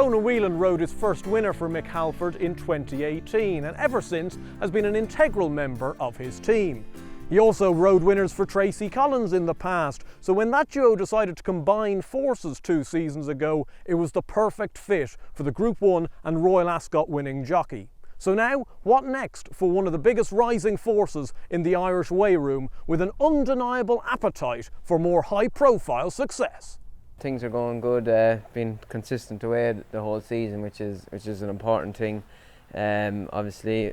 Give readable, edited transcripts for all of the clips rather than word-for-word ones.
Ronan Whelan rode his first winner for Mick Halford in 2018 and ever since has been an integral member of his team. He also rode winners for Tracy Collins in the past, so when that duo decided to combine forces 2 seasons ago, it was the perfect fit for the Group 1 and Royal Ascot winning jockey. So now, what next for one of the biggest rising forces in the Irish weighroom with an undeniable appetite for more high-profile success? Things are going good, been consistent away the whole season, which is an important thing. Obviously,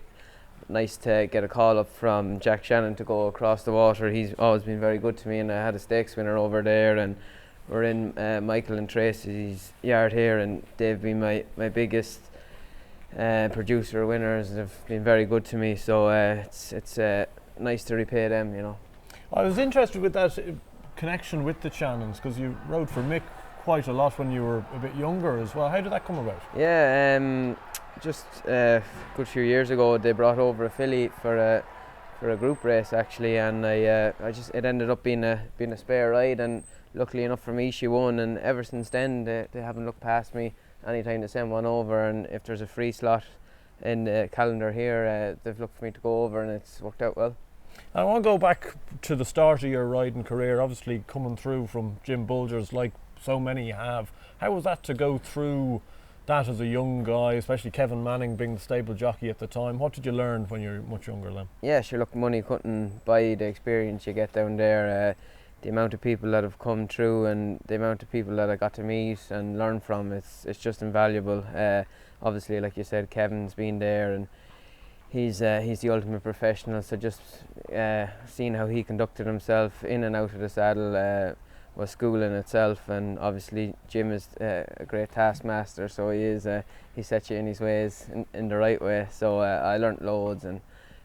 nice to get a call up from Jack Shannon to go across the water. He's always been very good to me, and I had a stakes winner over there, and we're in Michael and Tracy's yard here, and they've been my biggest producer of winners. They've been very good to me, so it's nice to repay them, you know. I was interested with that connection with the Shannons, because you rode for Mick quite a lot when you were a bit younger as well. How did that come about? Yeah, just a good few years ago they brought over a filly for a group race actually, and it ended up being a spare ride, and luckily enough for me she won, and ever since then they haven't looked past me anytime they send one over, and if there's a free slot in the calendar here they've looked for me to go over, and it's worked out well. I want to go back to the start of your riding career, obviously coming through from Jim Bulger's like so many have. How was that to go through that as a young guy, especially Kevin Manning being the stable jockey at the time? What did you learn when you were much younger then? Yeah, sure, look, money couldn't buy the experience you get down there. The amount of people that have come through and the amount of people that I got to meet and learn from, it's just invaluable. Obviously, like you said, Kevin's been there, and he's the ultimate professional, so just seeing how he conducted himself in and out of the saddle was school in itself. And obviously Jim is a great taskmaster, so he sets you in his ways in the right way, so I learnt loads, and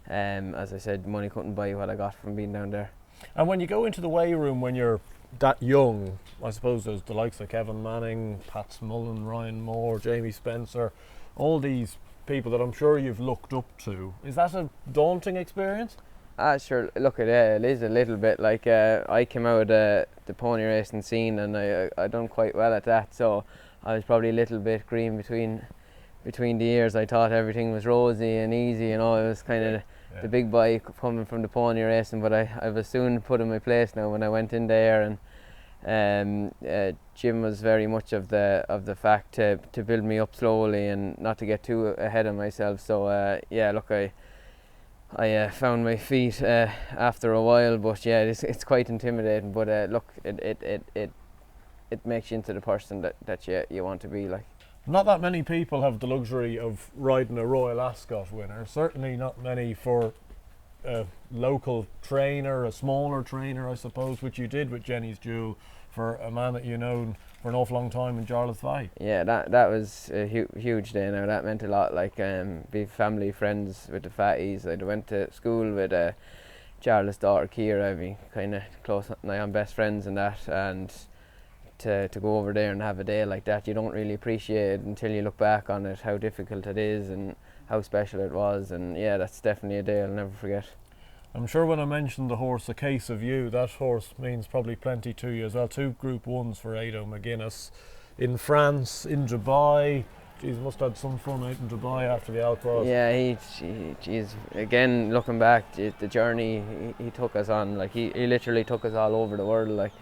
as I said, money couldn't buy what I got from being down there. And when you go into the weigh room when you're that young, I suppose there's the likes of Kevin Manning, Pat Smullen, Ryan Moore, Jamie Spencer, all these people that I'm sure you've looked up to. Is that a daunting experience? Sure, look, it is a little bit. Like I came out of the pony racing scene, and I done quite well at that, so I was probably a little bit green between the ears. I thought everything was rosy and easy, you know. It was kind of the big boy coming from the pony racing, but I was soon put in my place now when I went in there, and Jim was very much of the fact to build me up slowly and not to get too ahead of myself. So yeah, look, I found my feet after a while, but yeah, it's quite intimidating. But look, it makes you into the person that you want to be like. Not that many people have the luxury of riding a Royal Ascot winner. Certainly not many for a local trainer, a smaller trainer, I suppose, which you did with Jenny's Jewel, for a man that you known for an awful long time in Jarlath Vai. Yeah, that was a huge day now. That meant a lot. Like be family friends with the fatties. I went to school with Jarlath's daughter Ciara. I'd be kind of close, nigh on best friends and that, and to go over there and have a day like that, you don't really appreciate it until you look back on it, how difficult it is and how special it was. And yeah, that's definitely a day I'll never forget. I'm sure when I mentioned the horse A Case of You, that horse means probably plenty to you as well. 2 Group 1s for Ado McGuinness in France, in Dubai. Geez, must have had some fun out in Dubai after the Alcross. Yeah, he's again, looking back, the journey he took us on, like he literally took us all over the world. Like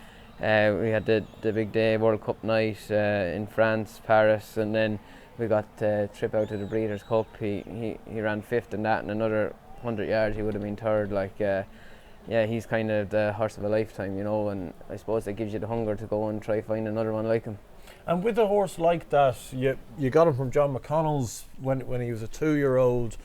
we had the big day, World Cup night in France, Paris, and then we got the trip out to the Breeders' Cup. He ran 5th in that, and another 100 yards he would have been 3rd. Like yeah, he's kind of the horse of a lifetime, you know, and I suppose that gives you the hunger to go and try find another one like him. And with a horse like that, you got him from John McConnell's when he was a 2-year-old.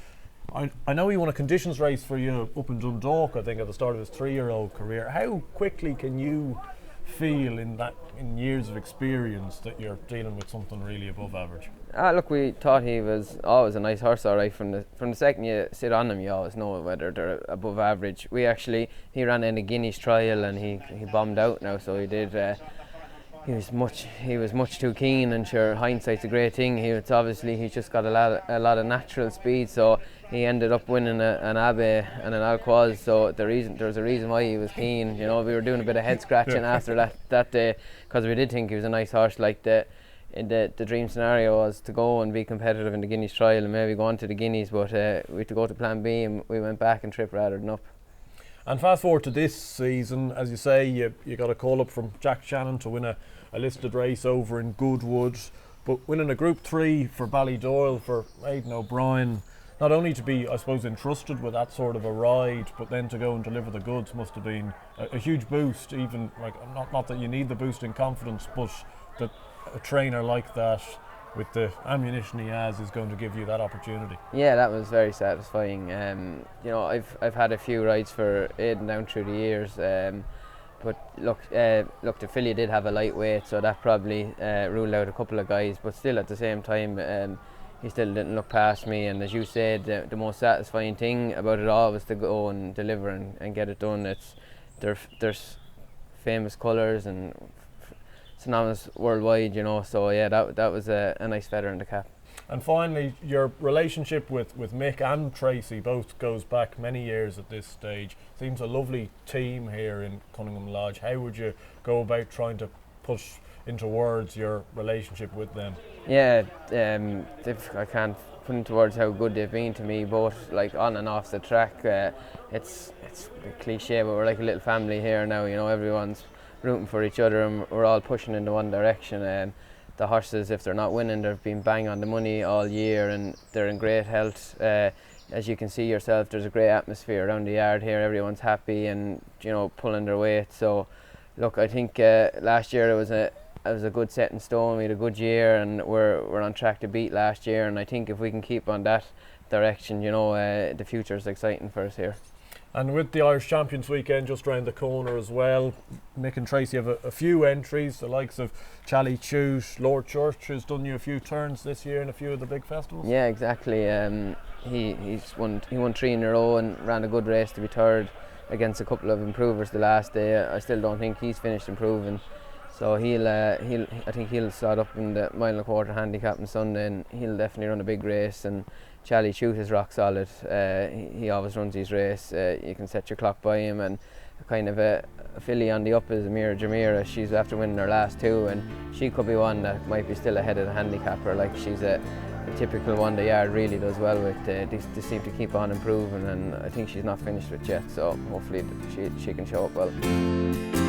I know he won a conditions race for you up in Dundalk, I think, at the start of his 3-year-old career. How quickly can you feel in years of experience that you're dealing with something really above average? Look, we thought he was always a nice horse, all right. From the second you sit on him, you always know whether they're above average. He ran in a Guineas trial and he bombed out now, so he did. He was much too keen, and sure, hindsight's a great thing. He's just got a lot of natural speed, so he ended up winning an Abbey and an Alquoise. So there's a reason why he was keen. You know, we were doing a bit of head scratching after that day, because we did think he was a nice horse. Like the dream scenario was to go and be competitive in the Guineas trial and maybe go on to the Guineas, but we had to go to plan B and we went back and trip rather than up. And fast forward to this season, as you say, you got a call up from Jack Shannon to win a listed race over in Goodwood, but winning a Group 3 for Ballydoyle for Aidan O'Brien, not only to be, I suppose, entrusted with that sort of a ride, but then to go and deliver the goods must have been a huge boost. Even like not that you need the boost in confidence, but that a trainer like that, with the ammunition he has, is going to give you that opportunity. Yeah, that was very satisfying. You know, I've had a few rides for Aidan down through the years, but look, the filly did have a lightweight, so that probably ruled out a couple of guys. But still, at the same time, he still didn't look past me. And as you said, the most satisfying thing about it all was to go and deliver and get it done. There's famous colours and synonymous worldwide, you know, so yeah, that was a nice feather in the cap. And finally, your relationship with Mick and Tracy both goes back many years at this stage. Seems a lovely team here in Cunningham Lodge. How would you go about trying to push into words your relationship with them? Yeah, I can't put into words how good they've been to me, both like on and off the track. It's a cliche, but we're like a little family here now, you know, everyone's rooting for each other and we're all pushing in the one direction. The horses, if they're not winning, they've been bang on the money all year and they're in great health. As you can see yourself, there's a great atmosphere around the yard here. Everyone's happy and, you know, pulling their weight. So look, I think last year it was a good set in stone. We had a good year and we're on track to beat last year, and I think if we can keep on that direction, you know, the future is exciting for us here. And with the Irish Champions weekend just round the corner as well, Mick and Tracy have a few entries, the likes of Charlie Chute. Lord Church has done you a few turns this year in a few of the big festivals. Yeah, exactly. He won 3 in a row and ran a good race to be third against a couple of improvers the last day. I still don't think he's finished improving, so I think he'll start up in the mile and a quarter handicap on Sunday, and he'll definitely run a big race. And Charlie Chute is rock solid. He always runs his race. You can set your clock by him, and kind of a filly on the up is Amira Jamira. She's after winning her last 2, and she could be one that might be still ahead of the handicapper. Like, she's a typical one the yard really does well with. They seem to keep on improving, and I think she's not finished with yet, so hopefully she can show up well.